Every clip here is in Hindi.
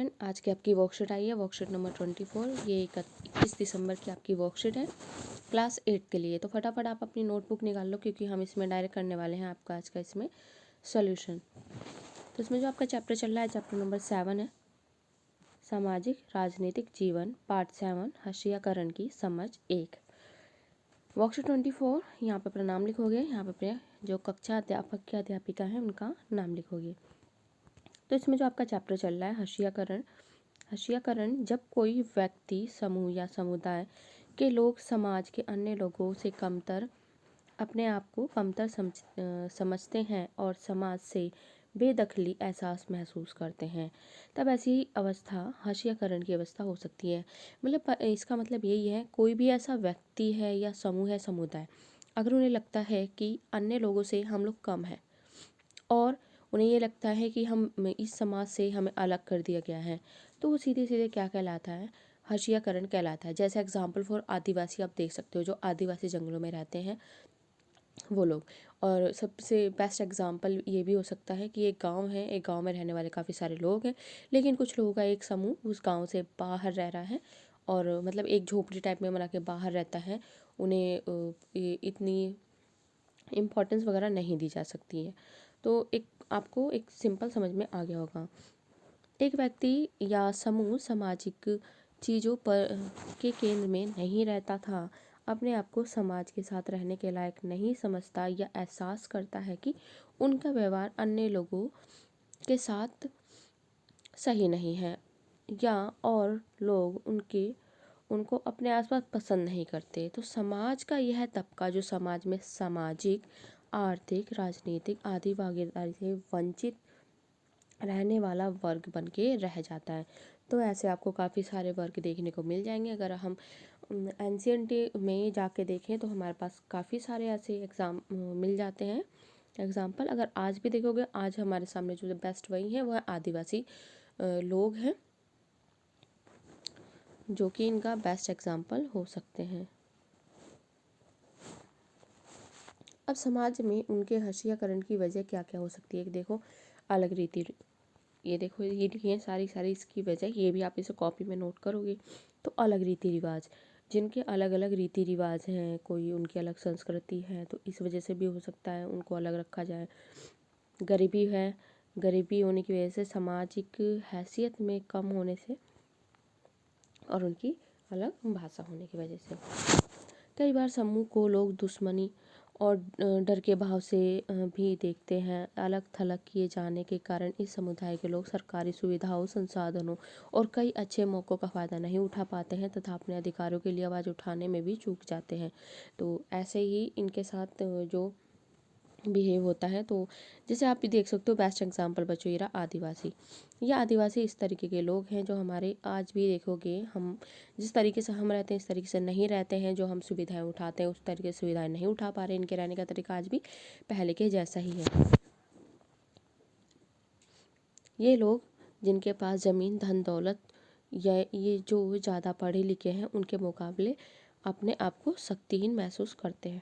स्टूडेंट, आज की आपकी वर्कशीट आई है, वर्कशीट नंबर 24। ये 21 दिसंबर की आपकी वर्कशीट है क्लास 8 के लिए। तो फटाफट आप अपनी नोटबुक निकाल लो, क्योंकि हम इसमें डायरेक्ट करने वाले हैं आपका आज का इसमें सॉल्यूशन। तो इसमें जो आपका चैप्टर चल रहा है, चैप्टर नंबर 7 है, सामाजिक राजनीतिक जीवन, पार्ट 7, हशियाकरण की समझ 1। वर्कशीट 24, यहाँ पे अपना नाम लिखोगे, यहाँ पे अपने जो कक्षा अध्यापक या अध्यापिका है उनका नाम लिखोगे। तो इसमें जो आपका चैप्टर चल रहा है हशियाकरण। हशियाकरण जब कोई व्यक्ति, समूह या समुदाय के लोग समाज के अन्य लोगों से कमतर, अपने आप को कमतर समझते हैं और समाज से बेदखली एहसास महसूस करते हैं, तब ऐसी अवस्था हशियाकरण की अवस्था हो सकती है। मतलब इसका मतलब यही है, कोई भी ऐसा व्यक्ति है या समूह है, समुदाय, अगर उन्हें लगता है कि अन्य लोगों से हम लोग कम हैं और उन्हें ये लगता है कि हम इस समाज से हमें अलग कर दिया गया है, तो वो सीधे सीधे क्या कहलाता है, हशियाकरण कहलाता है। जैसे एग्जाम्पल फॉर आदिवासी आप देख सकते हो, जो आदिवासी जंगलों में रहते हैं वो लोग। और सबसे बेस्ट एग्जांपल ये भी हो सकता है कि एक गांव है, एक गांव में रहने वाले काफ़ी सारे लोग हैं, लेकिन कुछ लोगों का एक समूह उस गांव से बाहर रह रहा है और मतलब एक झोपड़ी टाइप में बना के बाहर रहता है। उन्हें इतनी इम्पोर्टेंस वगैरह नहीं दी जा सकती है। तो एक आपको एक सिंपल समझ में आ गया होगा। एक व्यक्ति या समूह सामाजिक चीज़ों पर के केंद्र में नहीं रहता था, अपने आप को समाज के साथ रहने के लायक नहीं समझता या एहसास करता है कि उनका व्यवहार अन्य लोगों के साथ सही नहीं है, या और लोग उनको अपने आसपास पसंद नहीं करते। तो समाज का यह तबका जो समाज में सामाजिक, आर्थिक, राजनीतिक आदि भागीदारी से वंचित रहने वाला वर्ग बन के रह जाता है। तो ऐसे आपको काफ़ी सारे वर्ग देखने को मिल जाएंगे। अगर हम एंशियंट में जाके देखें तो हमारे पास काफ़ी सारे ऐसे एग्ज़ाम मिल जाते हैं एग्जाम्पल। अगर आज भी देखोगे, आज हमारे सामने जो बेस्ट वही है वह आदिवासी लोग हैं, जो कि इनका बेस्ट एग्जाम्पल हो सकते हैं। अब समाज में उनके हशियाकरण की वजह क्या क्या हो सकती है, देखो अलग रीति, ये देखो ये लिखी है सारी इसकी वजह, ये भी आप इसे कॉपी में नोट करोगे। तो अलग रीति रिवाज, जिनके अलग अलग रीति रिवाज हैं, कोई उनकी अलग संस्कृति है, तो इस वजह से भी हो सकता है उनको अलग रखा जाए। गरीबी है, गरीबी होने की वजह से, सामाजिक हैसियत में कम होने से, और उनकी अलग भाषा होने की वजह से। कई बार समूह को लोग दुश्मनी और डर के भाव से भी देखते हैं। अलग थलग किए जाने के कारण इस समुदाय के लोग सरकारी सुविधाओं, संसाधनों और कई अच्छे मौक़ों का फ़ायदा नहीं उठा पाते हैं तथा अपने अधिकारों के लिए आवाज़ उठाने में भी चूक जाते हैं। तो ऐसे ही इनके साथ जो बिहेव होता है, तो जैसे आप भी देख सकते हो, बेस्ट एग्जांपल बच्चों ये रहा आदिवासी। ये आदिवासी इस तरीके के लोग हैं जो हमारे आज भी देखोगे, हम जिस तरीके से हम रहते हैं इस तरीके से नहीं रहते हैं। जो हम सुविधाएं उठाते हैं उस तरीके से सुविधाएं नहीं उठा पा रहे। इनके रहने का तरीका आज भी पहले के जैसा ही है। ये लोग जिनके पास ज़मीन, धन दौलत, या ये जो ज़्यादा पढ़े लिखे हैं, उनके मुकाबले अपने आप को शक्तिहीन महसूस करते हैं।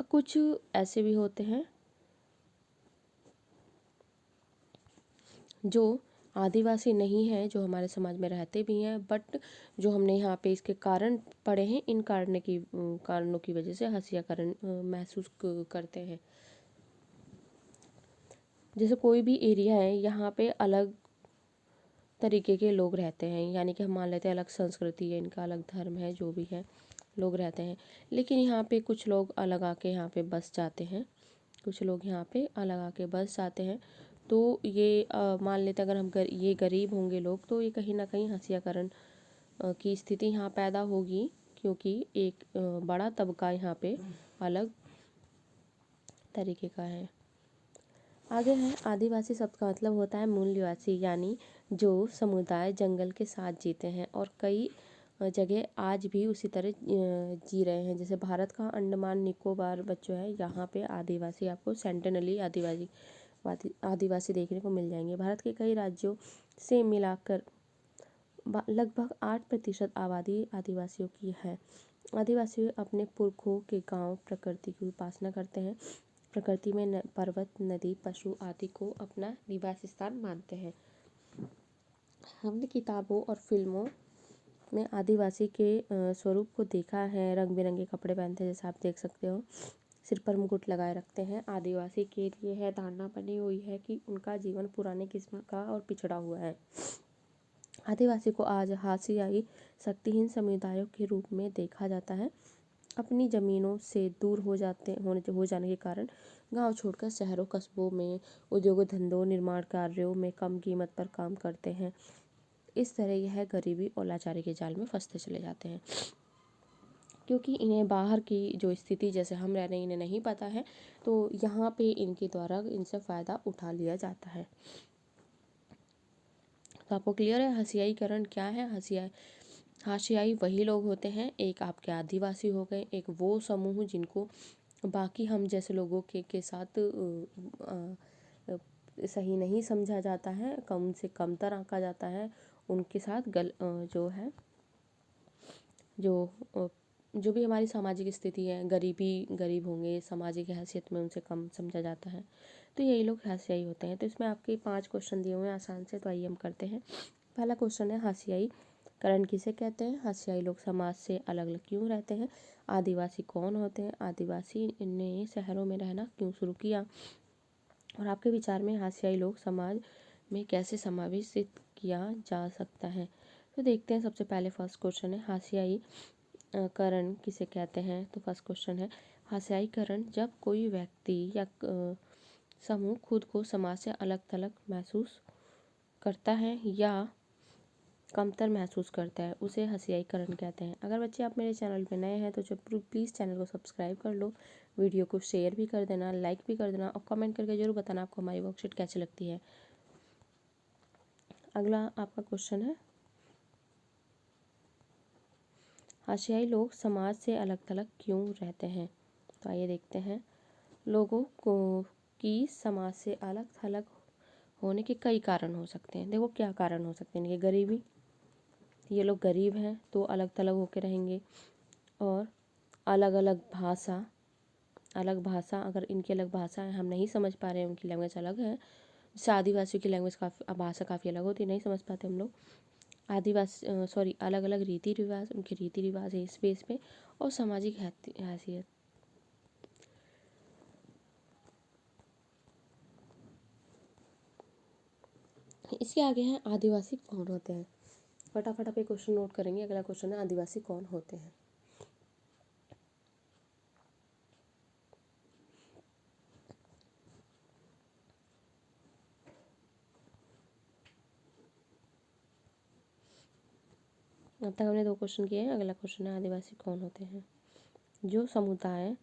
कुछ ऐसे भी होते हैं जो आदिवासी नहीं है, जो हमारे समाज में रहते भी हैं, बट जो हमने यहाँ पे इसके कारण पढ़े हैं, इन कारणों की वजह से हशियाकरण महसूस करते हैं। जैसे कोई भी एरिया है, यहाँ पे अलग तरीके के लोग रहते हैं, यानी कि हम मान लेते हैं अलग संस्कृति है, इनका अलग धर्म है, जो भी है लोग रहते हैं, लेकिन यहाँ पे कुछ लोग अलग आके यहाँ पे बस जाते हैं। कुछ लोग यहाँ पे अलग आके बस जाते हैं। तो ये मान लेते हैं अगर हम ये गरीब होंगे लोग, तो ये कहीं ना कहीं हशियाकरण की स्थिति यहाँ पैदा होगी, क्योंकि एक बड़ा तबका यहाँ पे अलग तरीके का है। आगे है, आदिवासी शब्द का मतलब होता है मूल निवासी, यानी जो समुदाय जंगल के साथ जीते हैं और कई जगह आज भी उसी तरह जी रहे हैं। जैसे भारत का अंडमान निकोबार बच्चों है, यहाँ पे आदिवासी आपको सेंटिनली आदिवासी देखने को मिल जाएंगे। भारत के कई राज्यों से मिलाकर लगभग 8% आबादी आदिवासियों की है। आदिवासी अपने पुरखों के गांव, प्रकृति की उपासना करते हैं। प्रकृति में पर्वत, नदी, पशु आदि को अपना निवास स्थान मानते हैं। हमने किताबों और फिल्मों में आदिवासी के स्वरूप को देखा है। रंग बिरंगे कपड़े पहनते हैं, जैसे आप देख सकते हो, सिर पर मुकुट लगाए रखते हैं। आदिवासी के लिए है धारणा बनी हुई है कि उनका जीवन पुराने किस्म का और पिछड़ा हुआ है। आदिवासी को आज हाशियाई शक्तिहीन समुदायों के रूप में देखा जाता है। अपनी ज़मीनों से दूर हो जाने के कारण गांव छोड़कर शहरों कस्बों में उद्योग धंधों निर्माण कार्यों में कम कीमत पर काम करते हैं। इस तरह यह गरीबी और लाचारी के जाल में फंसते चले जाते हैं, क्योंकि इन्हें बाहर की जो स्थिति जैसे हम रह रहे हैं इन्हें नहीं पता है, तो यहाँ पे इनके द्वारा इनसे फ़ायदा उठा लिया जाता है। तो आपको क्लियर है हाशियाईकरण क्या है? हाशियाई वही लोग होते हैं, एक आपके आदिवासी हो गए, एक वो समूह जिनको बाकी हम जैसे लोगों के साथ सही नहीं समझा जाता है, कम से कमतर आंका जाता है। उनके साथ जो है जो भी हमारी सामाजिक स्थिति है, गरीब होंगे, सामाजिक हैसियत में उनसे कम समझा जाता है, तो यही लोग हाशियाई होते हैं। तो इसमें आपके 5 क्वेश्चन दिए हुए हैं आसान से, तो आइए हम करते हैं। पहला क्वेश्चन है हाशियाईकरण किसे कहते हैं? हाशियाई लोग समाज से अलग अलग क्यों रहते हैं? आदिवासी कौन होते हैं? आदिवासी ने शहरों में रहना क्यों शुरू किया? और आपके विचार में हाशियाई लोग समाज में कैसे समावेशित किया जा सकता है? तो देखते हैं। सबसे पहले फर्स्ट क्वेश्चन है हाशियाई करण किसे कहते हैं? तो फर्स्ट क्वेश्चन है हाशियाईकरण जब कोई व्यक्ति या समूह खुद को समाज से अलग थलग महसूस करता है या कमतर महसूस करता है, उसे हाशियाईकरण कहते हैं। अगर बच्चे आप मेरे चैनल पे नए हैं तो जो प्लीज़ चैनल को सब्सक्राइब कर लो, वीडियो को शेयर भी कर देना, लाइक भी कर देना और कमेंट करके जरूर बताना आपको हमारी वर्कशीट कैसी लगती है। अगला आपका क्वेश्चन है हाशियाई लोग समाज से अलग थलग क्यों रहते हैं? तो आइए देखते हैं। लोगों को की समाज से अलग थलग होने के कई कारण हो सकते हैं। देखो क्या कारण हो सकते हैं इनके? गरीबी, ये लोग गरीब हैं तो अलग थलग होकर रहेंगे। और अलग भाषा, अगर इनकी अलग भाषा है, हम नहीं समझ पा रहे हैं, उनकी लैंग्वेज अलग है। जैसे आदिवासियों की लैंग्वेज भाषा काफ़ी अलग होती है, नहीं समझ पाते हम लोग। अलग अलग रीति रिवाज, उनके रीति रिवाज है इस बेस पे। और सामाजिक हैसियत, इसके आगे हैं आदिवासी कौन होते हैं। फटाफट आप ये क्वेश्चन नोट करेंगे। अगला क्वेश्चन है आदिवासी कौन होते हैं। अब तक हमने 2 क्वेश्चन किए हैं। अगला क्वेश्चन है आदिवासी कौन होते हैं। जो समुदाय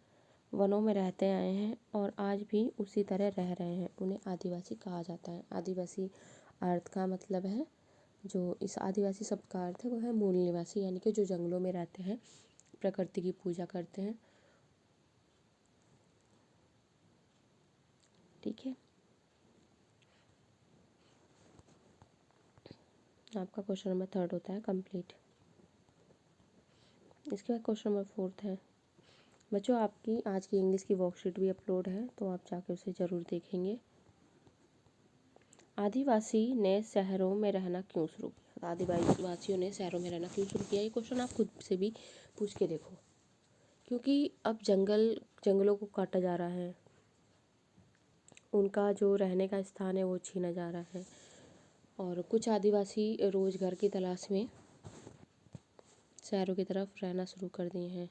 वनों में रहते आए हैं और आज भी उसी तरह रह रहे हैं, उन्हें आदिवासी कहा जाता है। आदिवासी अर्थ का मतलब है, जो इस आदिवासी शब्द का अर्थ है वो है मूल निवासी, यानी कि जो जंगलों में रहते हैं, प्रकृति की पूजा करते हैं। ठीक है, आपका क्वेश्चन नंबर 3 होता है कंप्लीट। इसके बाद क्वेश्चन नंबर 4 है। बच्चों आपकी आज की इंग्लिश की वर्कशीट भी अपलोड है, तो आप जाके उसे ज़रूर देखेंगे। आदिवासी ने शहरों में रहना क्यों शुरू किया? आदिवासियों ने शहरों में रहना क्यों शुरू किया? ये क्वेश्चन आप खुद से भी पूछ के देखो, क्योंकि अब जंगलों को काटा जा रहा है, उनका जो रहने का स्थान है वो छीना जा रहा है, और कुछ आदिवासी रोजगार की तलाश में शहरों की तरफ रहना शुरू कर दिए हैं।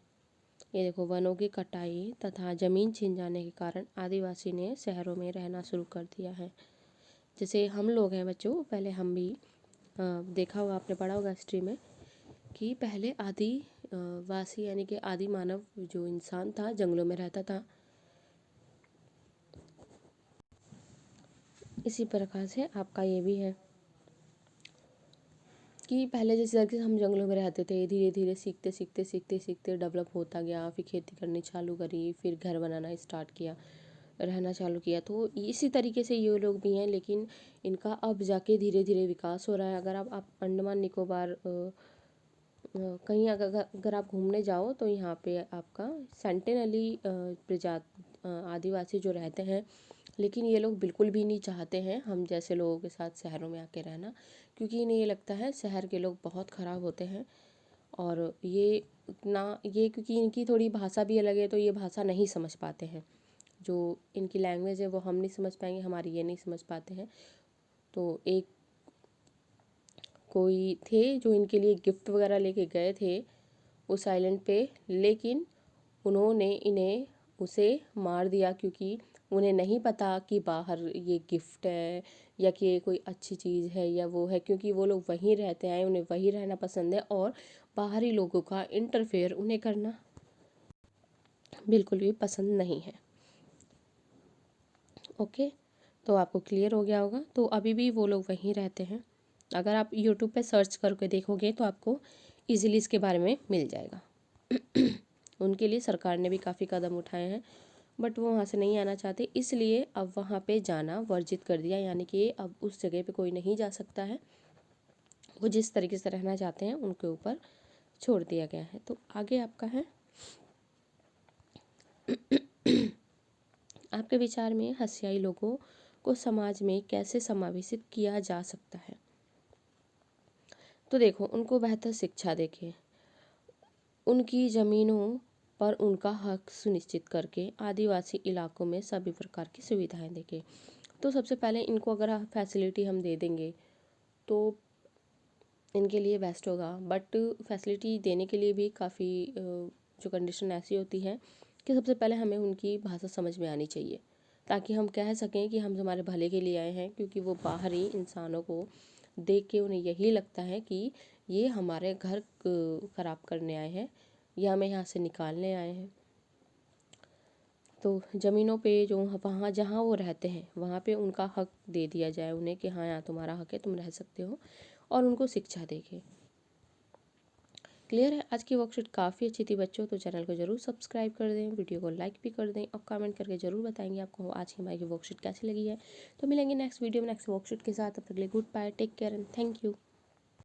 ये देखो, वनों की कटाई तथा ज़मीन छीन जाने के कारण आदिवासी ने शहरों में रहना शुरू कर दिया है। जैसे हम लोग हैं बच्चों, पहले हम भी देखा होगा, आपने पढ़ा होगा हिस्ट्री में कि पहले आदिवासी यानी कि आदि मानव जो इंसान था जंगलों में रहता था। इसी प्रकार से आपका ये भी है कि पहले जिस तरीके से हम जंगलों में रहते थे, धीरे धीरे सीखते डेवलप होता गया, फिर खेती करनी चालू करी, फिर घर बनाना स्टार्ट किया, रहना चालू किया। तो इसी तरीके से ये लोग भी हैं, लेकिन इनका अब जाके धीरे धीरे विकास हो रहा है। अगर आप अंडमान निकोबार कहीं अगर आप घूमने जाओ तो यहाँ पे आपका सेंटिनली आदिवासी जो रहते हैं, लेकिन ये लोग बिल्कुल भी नहीं चाहते हैं हम जैसे लोगों के साथ शहरों में आके रहना, क्योंकि इन्हें ये लगता है शहर के लोग बहुत ख़राब होते हैं, और ये क्योंकि इनकी थोड़ी भाषा भी अलग है तो ये भाषा नहीं समझ पाते हैं। जो इनकी लैंग्वेज है वो हम नहीं समझ पाएंगे, हमारी ये नहीं समझ पाते हैं। तो एक कोई थे जो इनके लिए गिफ्ट वगैरह लेके गए थे उस आइलैंड पे, लेकिन उन्होंने इन्हें उसे मार दिया, क्योंकि उन्हें नहीं पता कि बाहर ये गिफ्ट है या कि ये कोई अच्छी चीज़ है या वो है, क्योंकि वो लोग वहीं रहते हैं, उन्हें वहीं रहना पसंद है, और बाहरी लोगों का इंटरफेयर उन्हें करना बिल्कुल भी पसंद नहीं है। ओके, तो आपको क्लियर हो गया होगा। तो अभी भी वो लोग वहीं रहते हैं। अगर आप यूट्यूब पे सर्च करके देखोगे तो आपको इजीली इसके बारे में मिल जाएगा। उनके लिए सरकार ने भी काफ़ी कदम उठाए हैं, बट वो वहाँ से नहीं आना चाहते, इसलिए अब वहाँ पे जाना वर्जित कर दिया, यानी कि अब उस जगह पे कोई नहीं जा सकता है। वो जिस तरीके से रहना चाहते हैं उनके ऊपर छोड़ दिया गया है। तो आगे आपका है आपके विचार में हसियाई लोगों को समाज में कैसे समावेशित किया जा सकता है। तो देखो, उनको बेहतर शिक्षा देके, उनकी ज़मीनों पर उनका हक सुनिश्चित करके, आदिवासी इलाकों में सभी प्रकार की सुविधाएं देके। तो सबसे पहले इनको अगर फैसिलिटी हम दे देंगे तो इनके लिए बेस्ट होगा, बट फैसिलिटी देने के लिए भी काफ़ी जो कंडीशन ऐसी होती है कि सबसे पहले हमें उनकी भाषा समझ में आनी चाहिए, ताकि हम कह सकें कि हम हमारे भले के लिए आए हैं। क्योंकि वो बाहरी इंसानों को देख के उन्हें यही लगता है कि ये हमारे घर ख़राब करने आए हैं या हमें यहाँ से निकालने आए हैं। तो ज़मीनों पे जो वहाँ जहाँ वो रहते हैं वहाँ पे उनका हक दे दिया जाए उन्हें, कि हाँ यहाँ तुम्हारा हक है, तुम रह सकते हो, और उनको शिक्षा देके। क्लियर है? आज की वर्कशीट काफ़ी अच्छी थी बच्चों, तो चैनल को जरूर सब्सक्राइब कर दें, वीडियो को लाइक भी कर दें, और कमेंट करके जरूर बताएंगे आपको आज की हमारी वर्कशीट कैसी लगी है। तो मिलेंगे नेक्स्ट वीडियो में नेक्स्ट वर्कशीट के साथ। तब तक के लिए good bye, take care and thank you.